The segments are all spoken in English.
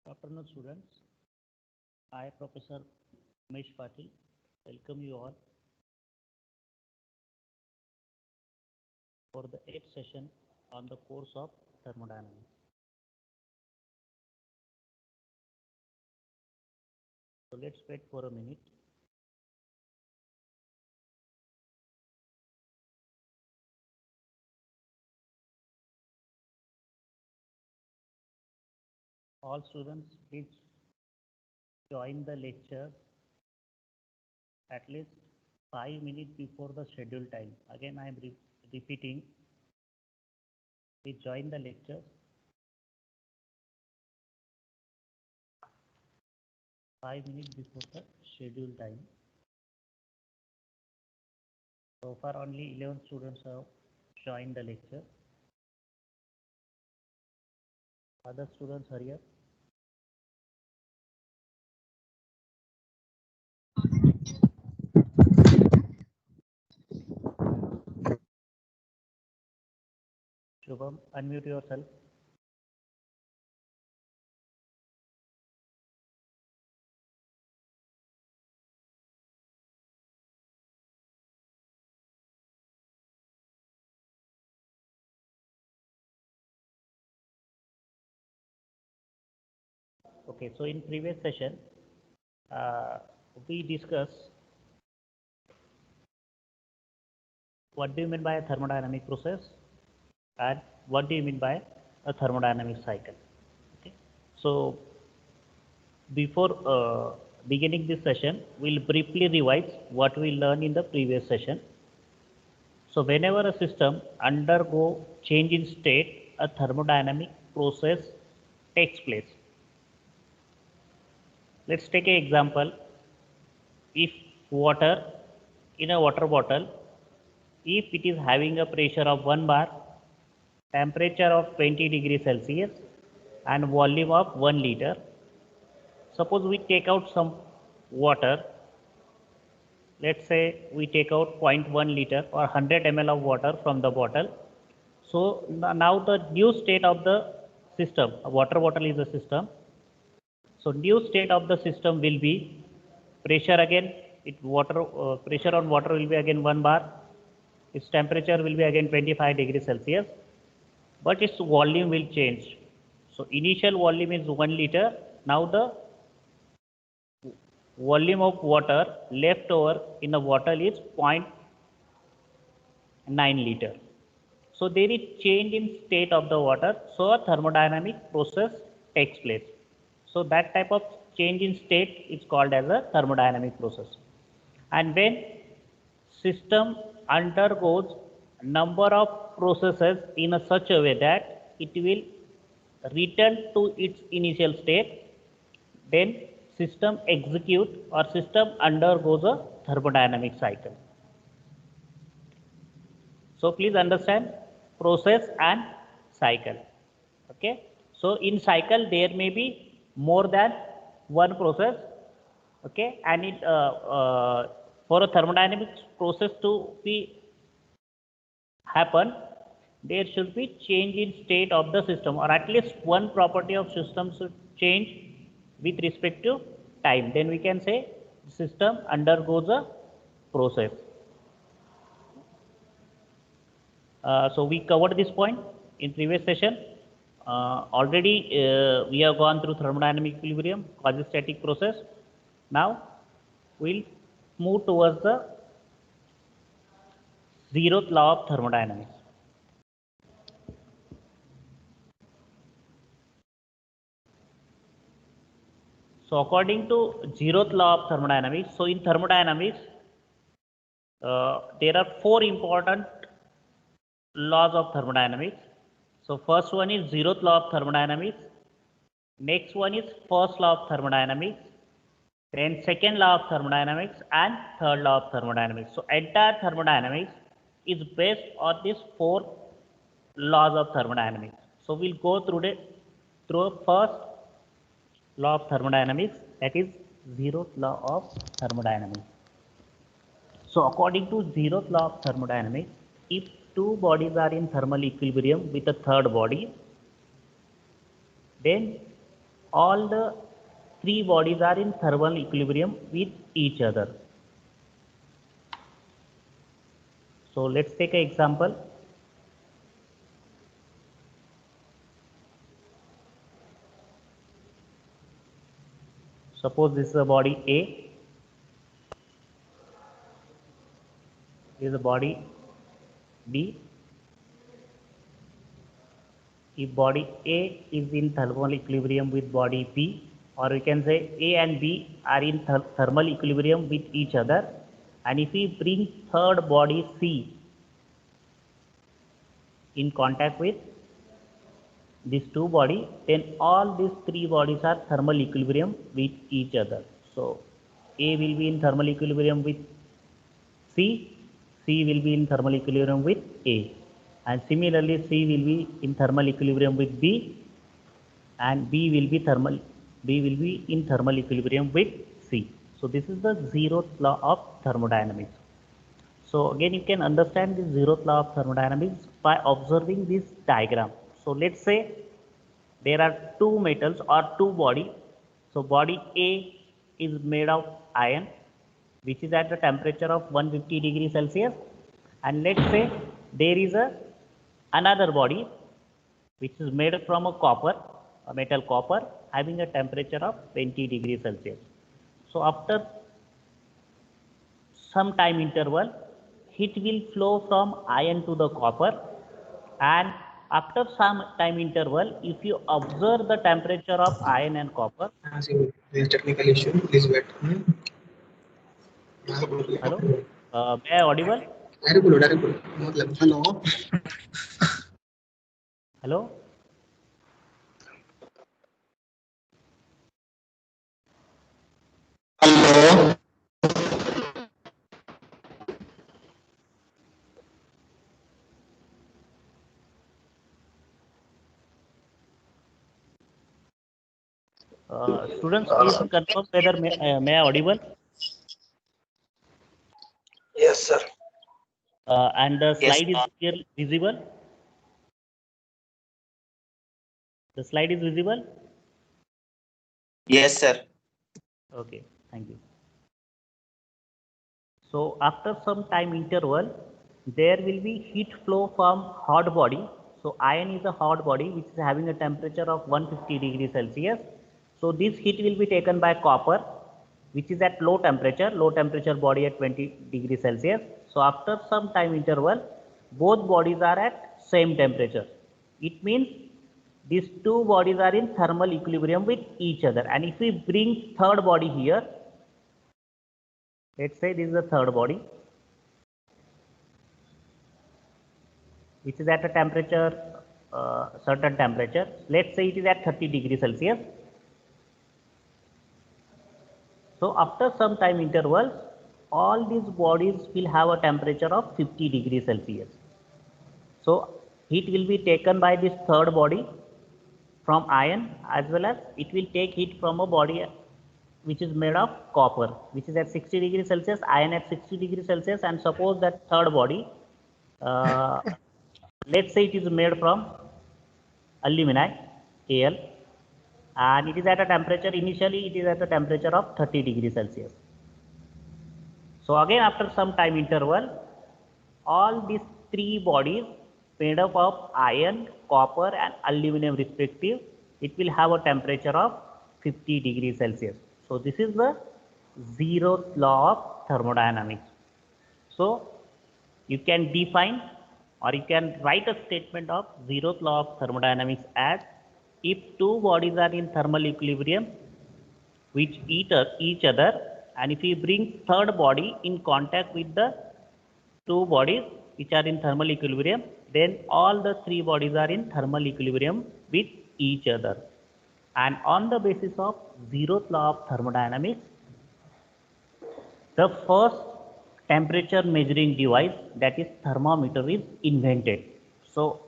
Afternoon, students. I, Professor Umesh Patil, welcome you all for the 8th session on the course of thermodynamics. So let's wait for a minute. All students, please join the lecture at least 5 minutes before the scheduled time. Again, I am repeating, please join the lecture 5 minutes before the scheduled time. So far, only 11 students have joined the lecture. Other students, hurry up. Shubham, unmute yourself. Okay, so in previous session, we discussed what do you mean by a thermodynamic process and what do you mean by a thermodynamic cycle. Okay, so before beginning this session, we'll briefly revise what we learned in the previous session. So whenever a system undergo change in state, a thermodynamic process takes place. Let's take an example. If water in a water bottle, if it is having a pressure of 1 bar, temperature of 20 degrees Celsius and volume of 1 liter, suppose we take out some water, let's say we take out 0.1 liter or 100 ml of water from the bottle. So now the new state of the system, a water bottle is a system. So new state of the system will be pressure again, pressure on water will be again 1 bar, its temperature will be again 25 degrees Celsius, but its volume will change. So initial volume is 1 liter. Now the volume of water left over in the bottle is 0.9 liter. So there is change in state of the water. So a thermodynamic process takes place. So that type of change in state is called as a thermodynamic process. And when system undergoes number of processes in a such a way that it will return to its initial state, then system execute or system undergoes a thermodynamic cycle. So please understand process and cycle. Okay. So in cycle there may be more than one process. Okay, and it for a thermodynamic process to be happen, there should be change in state of the system, or at least one property of system should change with respect to time. Then we can say system undergoes a process. So we covered this point in previous session. Already we have gone through thermodynamic equilibrium, quasi-static process. Now we'll move towards the zeroth law of thermodynamics. So according to zeroth law of thermodynamics, so in thermodynamics, there are 4 important laws of thermodynamics. So first one is zeroth law of thermodynamics. Next one is first law of thermodynamics. Then second law of thermodynamics and third law of thermodynamics. So entire thermodynamics is based on these 4 laws of thermodynamics. So we'll go through the first law of thermodynamics, that is zeroth law of thermodynamics. So according to zeroth law of thermodynamics, if 2 bodies are in thermal equilibrium with a third body, then all the three bodies are in thermal equilibrium with each other. So let's take an example. Suppose this is a body A, this is a body B. If body A is in thermal equilibrium with body B, or we can say A and B are in thermal equilibrium with each other, and if we bring third body C in contact with these two bodies, then all these three bodies are thermal equilibrium with each other. So A will be in thermal equilibrium with C, C will be in thermal equilibrium with A, and similarly C will be in thermal equilibrium with B, and B will be in thermal equilibrium with C. So this is the zeroth law of thermodynamics. So again, you can understand the zeroth law of thermodynamics by observing this diagram. So let's say there are two metals or two bodies. So body A is made of iron, which is at the temperature of 150 degrees Celsius, and let's say there is another body which is made from a metal copper, having a temperature of 20 degrees Celsius. So after some time interval, heat will flow from iron to the copper, and after some time interval, if you observe the temperature of iron and copper. There's technical issue. Please wait. Hello, may I audible? Direct बोलो मतलब hello. Hello. Hello. Students, please confirm whether may I audible? Yes, sir. And the slide is clearly visible. The slide is visible. Yes, sir. Okay, thank you. So after some time interval, there will be heat flow from hot body. So iron is a hot body which is having a temperature of 150 degrees Celsius. So this heat will be taken by copper, which is at low temperature body at 20 degrees Celsius. So after some time interval, both bodies are at same temperature. It means these two bodies are in thermal equilibrium with each other. And if we bring third body here, let's say this is the third body, which is at a temperature, certain temperature. Let's say it is at 30 degrees Celsius. So after some time intervals, all these bodies will have a temperature of 50 degrees Celsius. So heat will be taken by this third body from iron, as well as it will take heat from a body which is made of copper, which is at 60 degrees Celsius, iron at 60 degrees Celsius, and suppose that third body, let's say it is made from alumini, Al, and it is at a temperature, initially it is at a temperature of 30 degrees Celsius. So again, after some time interval, all these three bodies made up of iron, copper and aluminum respective, it will have a temperature of 50 degrees Celsius. So this is the zeroth law of thermodynamics. So you can define, or you can write a statement of zeroth law of thermodynamics as: if two bodies are in thermal equilibrium with each other, and if we bring third body in contact with the two bodies which are in thermal equilibrium, then all the three bodies are in thermal equilibrium with each other. And on the basis of zeroth law of thermodynamics, the first temperature measuring device, that is thermometer, is invented. So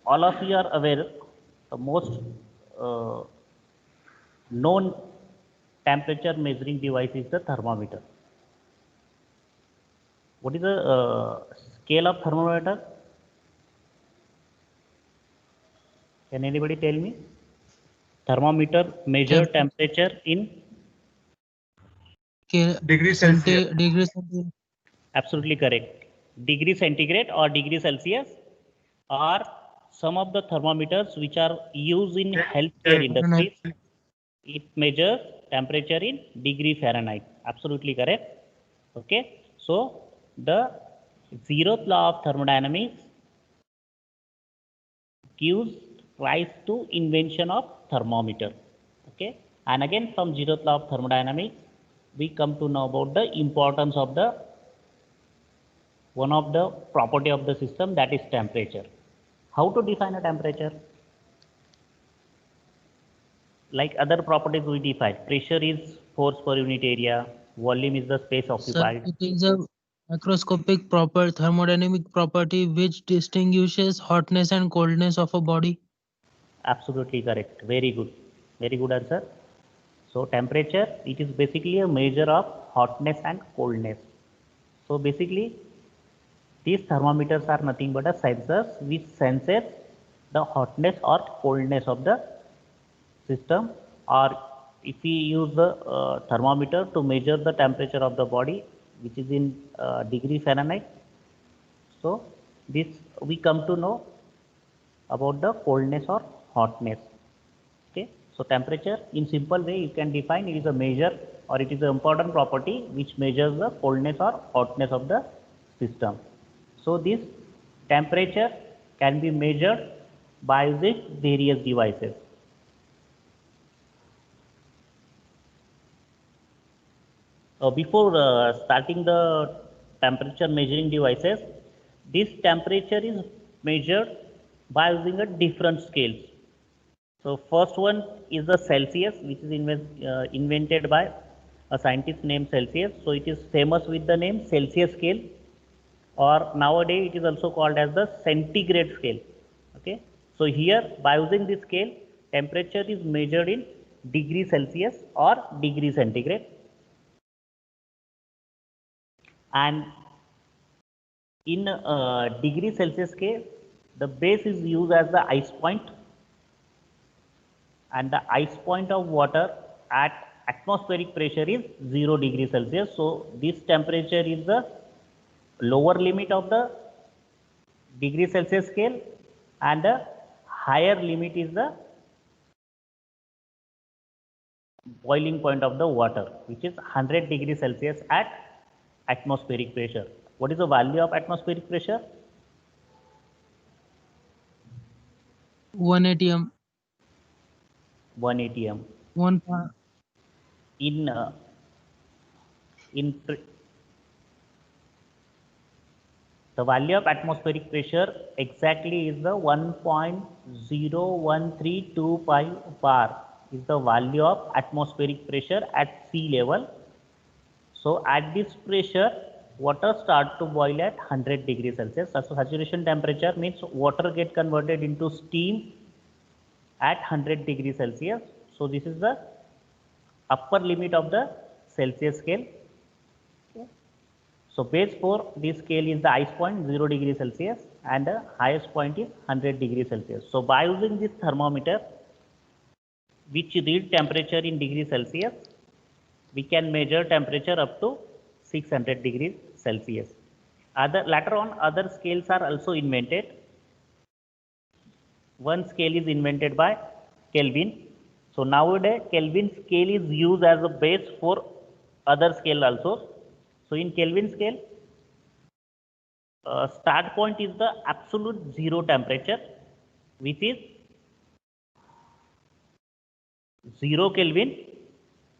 all of you are aware, the most known temperature measuring device is the thermometer. What is the scale of thermometer? Can anybody tell me? Thermometer measure temperature in Degree Celsius. degree centigrade. absolutely correct. Degree centigrade or degree Celsius are some of the thermometers which are used in healthcare industries. It measures temperature in degree Fahrenheit. Absolutely correct. Okay. So the zeroth law of thermodynamics gives rise to invention of thermometer. Okay. And again from zeroth law of thermodynamics, we come to know about the importance of the one of the property of the system, that is temperature. How to define a temperature? Like other properties we define, pressure is force per unit area, volume is the space Sir, occupied. it is a macroscopic proper thermodynamic property which distinguishes hotness and coldness of a body. Absolutely correct. Very good. Very good answer. So temperature, it is basically a measure of hotness and coldness. So basically, these thermometers are nothing but a sensors which senses the hotness or coldness of the system, or if we use the thermometer to measure the temperature of the body, which is in degree Fahrenheit. So this we come to know about the coldness or hotness. Okay. So temperature in simple way you can define, it is a measure or it is an important property which measures the coldness or hotness of the system. So this temperature can be measured by using various devices. Before starting the temperature measuring devices, this temperature is measured by using a different scales. So first one is the Celsius, which is invented by a scientist named Celsius. So it is famous with the name Celsius scale, or nowadays it is also called as the centigrade scale. Okay. So here by using this scale, temperature is measured in degree Celsius or degree centigrade. And in degree Celsius scale, the base is used as the ice point, and the ice point of water at atmospheric pressure is 0 degree Celsius. So this temperature is the lower limit of the degree Celsius scale, and the higher limit is the boiling point of the water, which is 100 degree Celsius at atmospheric pressure. What is the value of atmospheric pressure? 1 atm. 1 atm. 1 In the value of atmospheric pressure exactly is the 1.01325 bar is the value of atmospheric pressure at sea level. So at this pressure, water start to boil at 100 degrees Celsius. So saturation temperature means water get converted into steam at 100 degrees Celsius. So this is the upper limit of the Celsius scale. Okay. So base for this scale is the ice point 0 degree Celsius, and the highest point is 100 degrees Celsius. So by using this thermometer, which read temperature in degree Celsius, we can measure temperature up to 600 degrees Celsius. Later on, other scales are also invented. One scale is invented by Kelvin. So nowadays, Kelvin scale is used as a base for other scale also. So in Kelvin scale, start point is the absolute zero temperature, which is 0 Kelvin,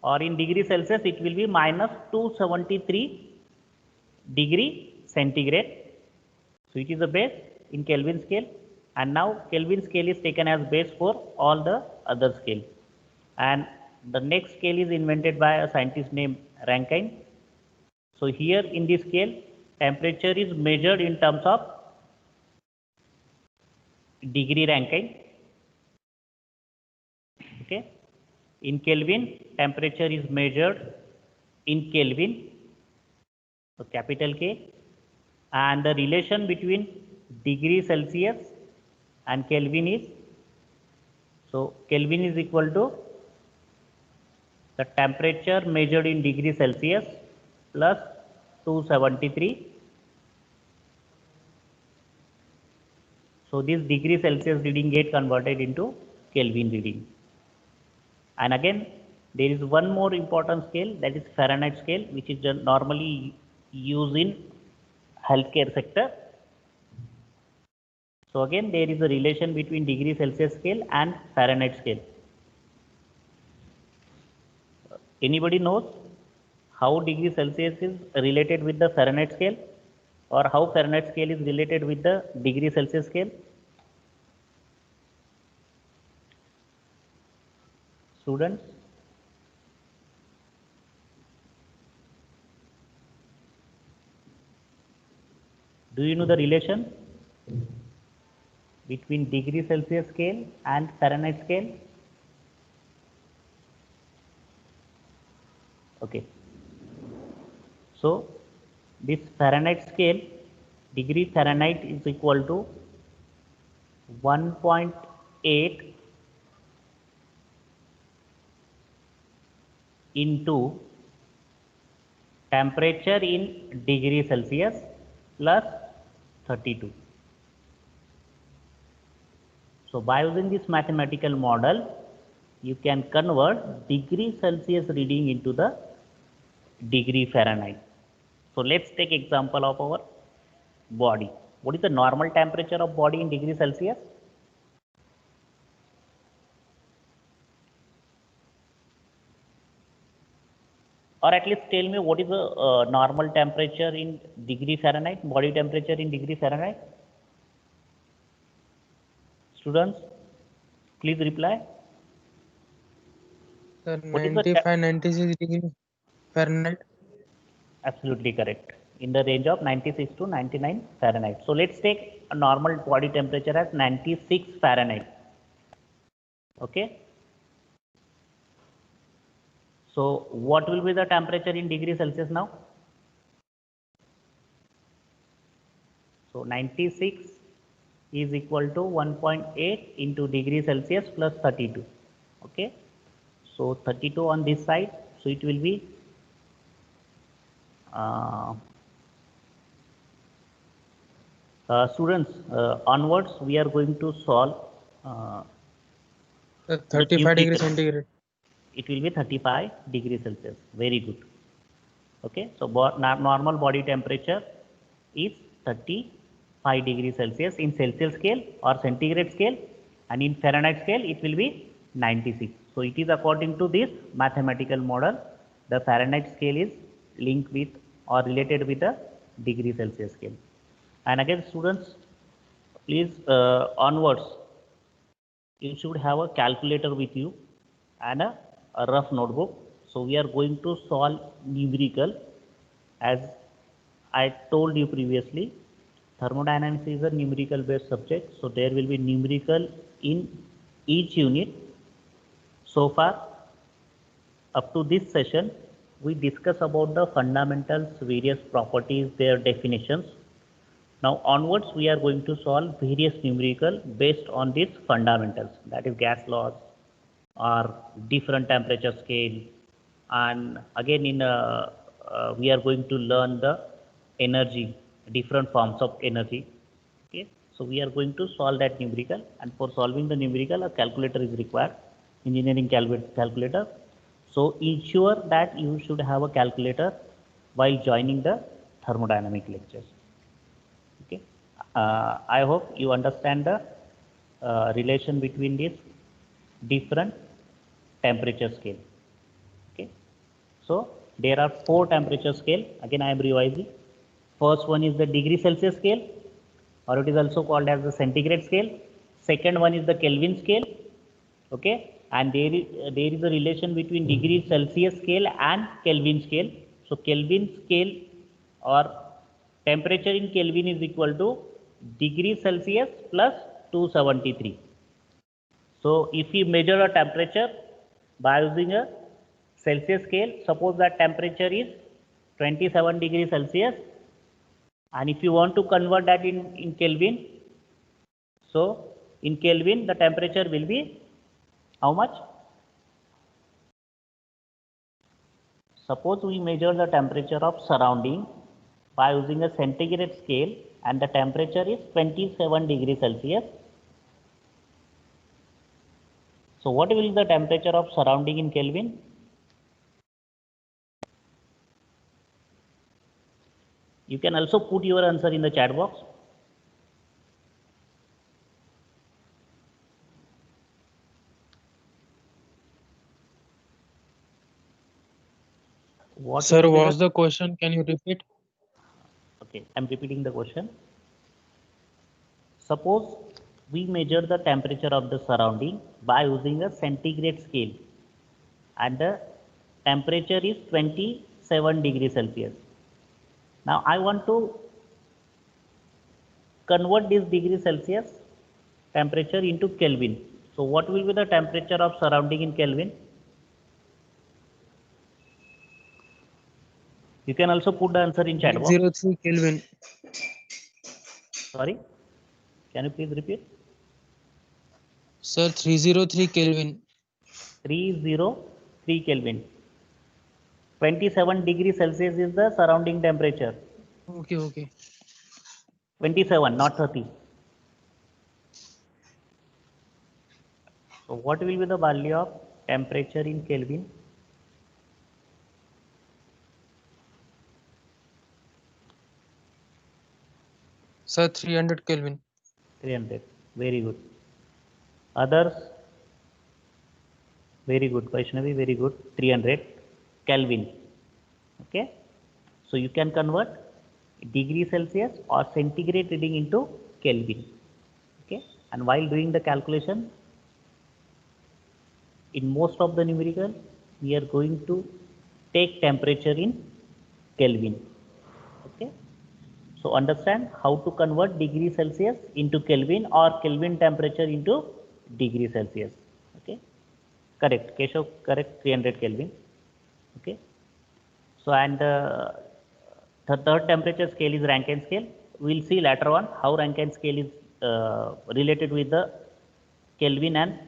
or in degree Celsius it will be minus 273 degree centigrade. So it is a base in Kelvin scale, and now Kelvin scale is taken as base for all the other scale. And the next scale is invented by a scientist named Rankine. So here in this scale, temperature is measured in terms of degree Rankine. Okay. In Kelvin, temperature is measured in Kelvin, so capital K, and the relation between degree Celsius and Kelvin is So Kelvin is equal to the temperature measured in degree Celsius plus 273. So this degree Celsius reading get converted into Kelvin reading. And again, there is one more important scale, that is Fahrenheit scale, which is normally used in healthcare sector. So again, there is a relation between degree Celsius scale and Fahrenheit scale. Anybody knows how degree Celsius is related with the Fahrenheit scale, or how Fahrenheit scale is related with the degree Celsius scale? Students? Do you know the relation between degree Celsius scale and Fahrenheit scale? Okay. So this Fahrenheit scale, degree Fahrenheit is equal to 1.8 into temperature in degree Celsius plus 32. So by using this mathematical model, you can convert degree Celsius reading into the degree Fahrenheit. So let's take example of our body. What is the normal temperature of body in degree Celsius? Or at least tell me what is the normal temperature in degree Fahrenheit, body temperature in degree Fahrenheit? Students, please reply. Sir, What is the 95-96 degree Fahrenheit. Absolutely correct. In the range of 96 to 99 Fahrenheit. So let's take a normal body temperature as 96 Fahrenheit. Okay. So what will be the temperature in degree Celsius now? So 96 is equal to 1.8 into degree Celsius plus 32. Okay. So 32 on this side. So it will be students, onwards we are going to solve 35 degrees centigrade. It will be 35 degrees Celsius. Very good. Okay, so normal body temperature is 35 degrees Celsius in Celsius scale or centigrade scale, and in Fahrenheit scale it will be 96. So it is according to this mathematical model, the Fahrenheit scale is linked with or related with the degree Celsius scale. And again, students, please onwards, you should have a calculator with you and a rough notebook. So we are going to solve numerical. As I told you previously, thermodynamics is a numerical based subject. So there will be numerical in each unit. So far, up to this session, we discuss about the fundamentals, various properties, their definitions. Now onwards, we are going to solve various numerical based on these fundamentals, that is gas laws or different temperature scale. And again, we are going to learn the energy, different forms of energy. Okay, so we are going to solve that numerical, and for solving the numerical, a calculator is required, engineering calculator. So ensure that you should have a calculator while joining the thermodynamic lectures. Okay, I hope you understand the relation between these different temperature scale. Okay, so there are 4 temperature scale. Again, I am revising. First one is the degree Celsius scale, or it is also called as the centigrade scale. Second one is the Kelvin scale. Okay, and there is a relation between degree Celsius scale and Kelvin scale. So Kelvin scale or temperature in Kelvin is equal to degree Celsius plus 273. So if we measure a temperature by using a Celsius scale, suppose that temperature is 27 degrees Celsius, and if you want to convert that in Kelvin, so in Kelvin the temperature will be How much? Suppose we measure the temperature of surrounding by using a centigrade scale and the temperature is 27 degrees Celsius. So what will be the temperature of surrounding in Kelvin? You can also put your answer in the chat box. Sir, what's the question? Can you repeat? Okay, I'm repeating the question. Suppose we measure the temperature of the surrounding by using a centigrade scale and the temperature is 27 degrees Celsius. Now I want to convert this degree Celsius temperature into Kelvin. So what will be the temperature of surrounding in Kelvin? You can also put the answer in chat box. 303 Kelvin. Sorry, can you please repeat? Sir, 303 Kelvin. 303 Kelvin. 27 degrees Celsius is the surrounding temperature. Okay. 27, not 30. So what will be the value of temperature in Kelvin? Sir, 300 Kelvin. 300. Very good. Others? Very good. Vaishnavi, very good. 300 Kelvin. Okay. So you can convert degree Celsius or centigrade reading into Kelvin. Okay. And while doing the calculation, in most of the numerical, we are going to take temperature in Kelvin. Okay. So understand how to convert degree Celsius into Kelvin or Kelvin temperature into degree Celsius. Okay. Correct. Keshav, correct. 300 Kelvin. Okay. So and the third temperature scale is Rankine scale. We'll see later on how Rankine scale is related with the Kelvin and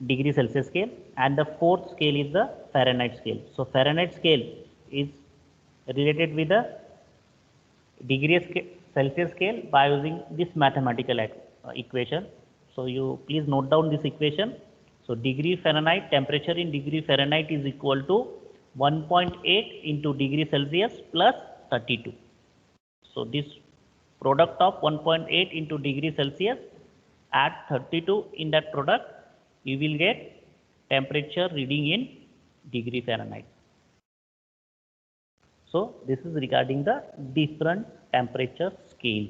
degree Celsius scale, and the fourth scale is the Fahrenheit scale. So Fahrenheit scale is related with the degree Celsius scale by using this mathematical equation. So you please note down this equation. So degree Fahrenheit, temperature in degree Fahrenheit is equal to 1.8 into degree Celsius plus 32. So this product of 1.8 into degree Celsius add 32 in that product, you will get temperature reading in degree Fahrenheit. So this is regarding the different temperature scales.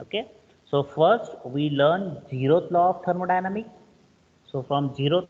Okay. So first we learn zeroth law of thermodynamics. So from zeroth